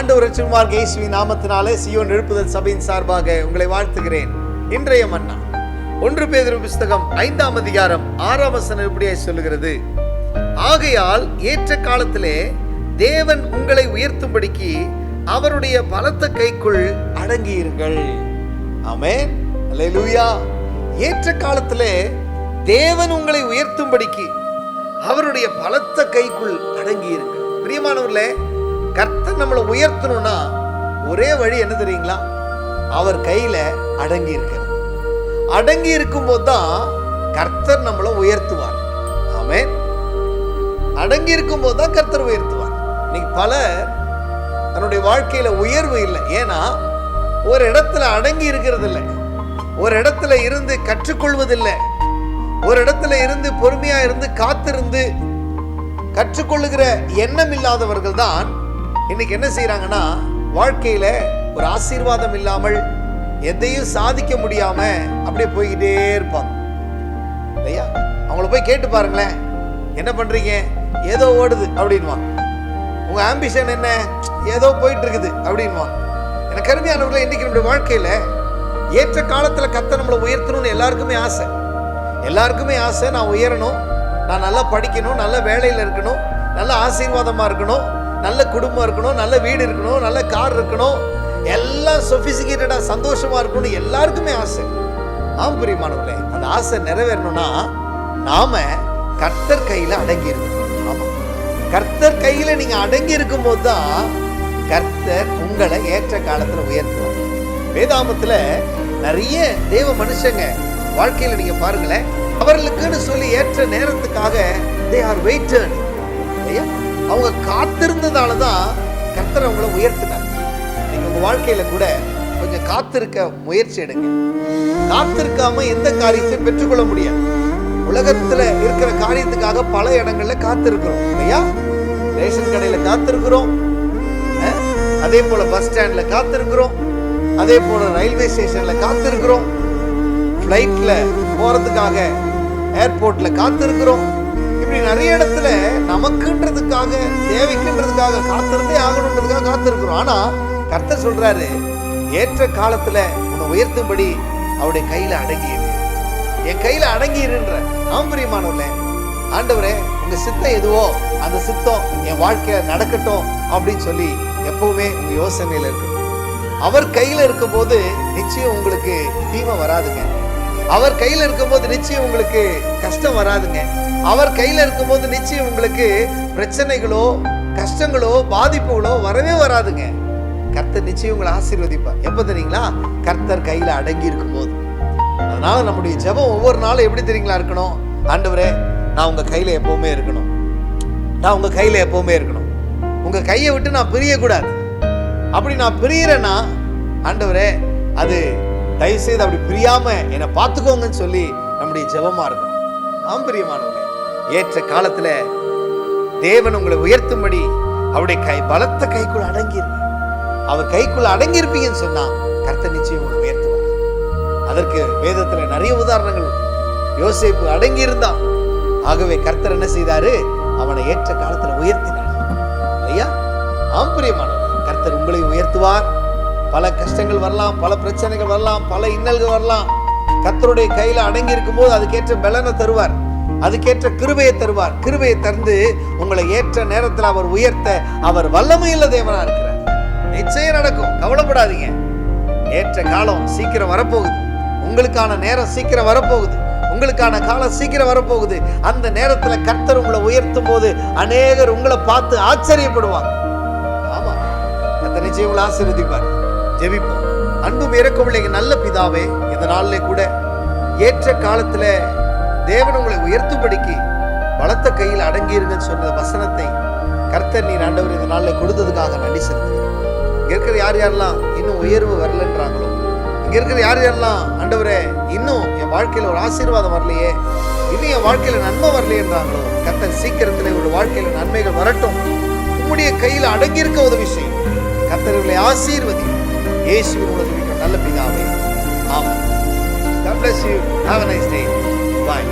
ஆண்டவர் இரட்சகருமாகிய இயேசுவின் நாமத்தினாலே சீயோன் எழுப்புதல் சபையின் சார்பாக உங்களை வாழ்த்துகிறேன். இன்றைய மன்னா 1 பேதுரு புத்தகம் 5ஆம் அதிகாரம் 6ஆம் வசனம் இப்படியாய் சொல்லுகிறது, ஆகையால் ஏற்ற காலத்திலே தேவன் உங்களை உயர்த்தும்படிக்கு அவருடைய பலத்த கைக்குள் அடங்கியிருங்கள். ஆமென், அல்லேலூயா. ஏற்ற காலத்திலே தேவன் உங்களை உயர்த்தும்படிக்கு அவருடைய பலத்த கைக்குள் அடங்கியிருங்கள். பிரியமானவர்களே, கர்த்தர் நம்மளை உயர்த்தணும்னா ஒரே வழி என்ன தெரியுங்களா? அவர் கையில அடங்கி இருக்கிறது. அடங்கி இருக்கும் போதுதான் கர்த்தர் நம்மளை உயர்த்துவார். ஆமென். அடங்கி இருக்கும் போதுதான் கர்த்தர் உயர்த்துவார். இன்னைக்கு பலர் தன்னுடைய வாழ்க்கையில உயர்வு இல்லை. ஏன்னா ஒரு இடத்துல அடங்கி இருக்கிறது இல்லை, ஒரு இடத்துல இருந்து கற்றுக்கொள்வதில்லை, ஒரு இடத்துல இருந்து பொறுமையா இருந்து காத்திருந்து கற்றுக்கொள்ளுகிற எண்ணம் இல்லாதவர்கள் தான் இன்னைக்கு என்ன செய்யறாங்கன்னா, வாழ்க்கையில ஒரு ஆசீர்வாதம் இல்லாமல் எதையும் சாதிக்க முடியாம அப்படியே போய்கிட்டே இருப்பாங்க இல்லையா? அவங்கள போய் கேட்டு பாருங்களேன், என்ன பண்றீங்க? ஏதோ ஓடுது அப்படின்வாங்க. உங்க ஆம்பிஷன் என்ன? ஏதோ போயிட்டு இருக்குது அப்படின்வாங்க. எனக்கு அருமையானவர்களே, இன்னைக்கு நம்முடைய வாழ்க்கையில ஏற்ற காலத்துல கர்த்தர் நம்மளை உயர்த்தணும்னு எல்லாருக்குமே ஆசை. எல்லாருக்குமே ஆசை, நான் உயரணும், நான் நல்லா படிக்கணும், நல்ல வேலையில் இருக்கணும், நல்ல ஆசீர்வாதமாக இருக்கணும், நல்ல குடும்பம் இருக்கணும், நல்ல வீடு இருக்கணும், நல்ல கார் இருக்கணும், எல்லாம் சொபிசிகேட்டடாக சந்தோஷமாக இருக்கணும், எல்லாருக்குமே ஆசை. ஆம் பிரியமானவர்களே, அந்த ஆசை நிறைவேறணும்னா நாம கர்த்தர் கையில் அடங்கி இருக்கணும். ஆமாம், கர்த்தர் கையில் நீங்கள் அடங்கி இருக்கும் போது தான் கர்த்தர் உங்களை ஏற்ற காலத்தில் உயர்த்துவார். வேதாமத்தில் நிறைய தேவ மனுஷங்க வாழ்க்கையில் நீங்க பாருங்களேன், அவர்களுக்குன்னு சொல்லி ஏற்ற நேரத்துக்காக they are waited. அவங்க காத்திருந்ததால தான் கர்த்தர் அவங்களை உயர்த்தினார். நீங்க உங்க வாழ்க்கையில கூட கொஞ்சம் காத்திருக்க முயற்சி எடுங்க. காத்திருக்காம எந்த காரியத்தையும் பெற்றுக்கொள்ள முடியாது. உலகத்துல இருக்கிற காரியத்துக்காக பல இடங்கள்ல காத்திருக்கிறோம் இல்லையா? ரேஷன் கடையில காத்திருக்கிறோம், அதே போல பஸ் ஸ்டாண்ட்ல காத்திருக்கிறோம், அதே போல ரயில்வே ஸ்டேஷன்ல காத்திருக்கிறோம், ஃப்ளைட்ல போறதுக்காக ஏர்போர்ட்ல காத்திருக்கிறோம். இப்படி நிறைய இடத்துல நமக்குன்றதுக்காக தேவைக்குன்றதுக்காக காத்திருந்தே ஆகணுன்றதுக்காக காத்திருக்கிறோம். ஆனா கர்த்தர் சொல்றாரு, ஏற்ற காலத்துல உன்னை உயர்த்தும்படி அவருடைய கையில அடங்கியிரு, என் கையில அடங்கியிருன்ற. ஆம்பரியமானவர்களே, ஆண்டவரே உங்க சித்தம் எதுவோ அந்த சித்தம் என் வாழ்க்கையில நடக்கட்டும் அப்படின்னு சொல்லி எப்பவுமே உங்க யோசனையில இருக்கணும். அவர் கையில இருக்கும் போது நிச்சயம் உங்களுக்கு தீமை வராதுங்க. அவர் கையில இருக்கும்போது நிச்சயம் உங்களுக்கு கஷ்டம் வராதுங்க. அவர் கையில இருக்கும்போது நிச்சயம் உங்களுக்கு பிரச்சனைகளோ கஷ்டங்களோ பாதிப்புகளோ வரவே வராதுங்க. கர்த்தர் நிச்சயம் உங்களை ஆசீர்வதிப்பார். எப்ப தெரியுங்களா? கர்த்தர் கையில அடங்கி இருக்கும் போது. அதனால நம்முடைய ஜெபம் ஒவ்வொரு நாளும் எப்படி தெரியுங்களா இருக்கணும்? ஆண்டவரே, நான் உங்க கையில எப்பவுமே இருக்கணும், நான் உங்க கையில எப்பவுமே இருக்கணும், உங்க கையை விட்டு நான் பிரியக்கூடாது. அப்படி நான் பிரியறேன்னா ஆண்டவரே, அது தயவு செய்து அப்படி பிரியாம என்னை பார்த்துக்கோங்கன்னு சொல்லி நம்முடைய ஜெபமா இருக்கும். ஆம்பரியமானவர்களே, ஏற்ற காலத்துல தேவன் உங்களை உயர்த்தும்படி அவருடைய கை பலத்த கைக்குள் அடங்கியிருக்கு. அவர் கைக்குள்ள அடங்கியிருப்பீங்கன்னு சொன்னா கர்த்தர் நிச்சயம் உங்களை உயர்த்துவார். அதற்கு வேதத்துல நிறைய உதாரணங்கள். யோசேப்பு அடங்கி இருந்தான், ஆகவே கர்த்தர் என்ன செய்தாரு? அவனை ஏற்ற காலத்துல உயர்த்தினார் இல்லையா? ஆம்பரியமானவர்களே, கர்த்தர் உங்களை உயர்த்துவார். பல கஷ்டங்கள் வரலாம், பல பிரச்சனைகள் வரலாம், பல இன்னல்கள் வரலாம். கர்த்தருடைய கையில அடங்கி இருக்கும் போது அதுக்கேற்ற பலனை தருவார், அதுக்கேற்ற கிருபையை தருவார். கிருபையை தந்து உங்களை ஏற்ற நேரத்தில் அவர் உயர்த்த அவர் வல்லமையுள்ள தேவனா இருக்கிறார். நிச்சயம் நடக்கும், கவலைப்படாதீங்க. ஏற்ற காலம் சீக்கிரம் வரப்போகுது, உங்களுக்கான நேரம் சீக்கிரம் வரப்போகுது, உங்களுக்கான காலம் சீக்கிரம் வரப்போகுது. அந்த நேரத்தில் கர்த்தர் உங்களை உயர்த்தும் போது அநேகர் உங்களை பார்த்து ஆச்சரியப்படுவாங்க. ஆமா, கர்த்தர் நிச்சயம் உங்களை ஆசீர்வதிப்பார். ஜெபிப்போம். அன்பும் இரக்கமுள்ள எங்கள் நல்ல பிதாவே, இந்த நாளிலே கூட ஏற்ற காலத்துல தேவன் உங்களை உயர்த்தும்படிக்கு பலத்த கையில் அடங்கியிருங்கன்னு சொன்ன வசனத்தை கர்த்தர் நீர் ஆண்டவர் இந்த நாளில் கொடுத்ததுக்காக நன்றி செலுத்துகிறேன். இங்க இருக்கிற யார் யாரெல்லாம் இன்னும் உயர்வு வரலன்றாங்களோ, இங்க இருக்கிற யார் யாரெல்லாம் ஆண்டவரே இன்னும் என் வாழ்க்கையில ஒரு ஆசீர்வாதம் வரலையே, இன்னும் என் வாழ்க்கையில நன்மை வரலையேன்றாங்களோ, கர்த்தர் சீக்கிரத்துல ஒரு வாழ்க்கையில நன்மைகள் வரட்டும். உம்முடைய கையில் அடங்கியிருக்க உதவி செய்யும். கர்த்தர்களை ஆசீர்வதி. இயேசுவின் மூலமாக நல்ல பிதாவே, ஆமென். God bless you. Have a nice day. Bye.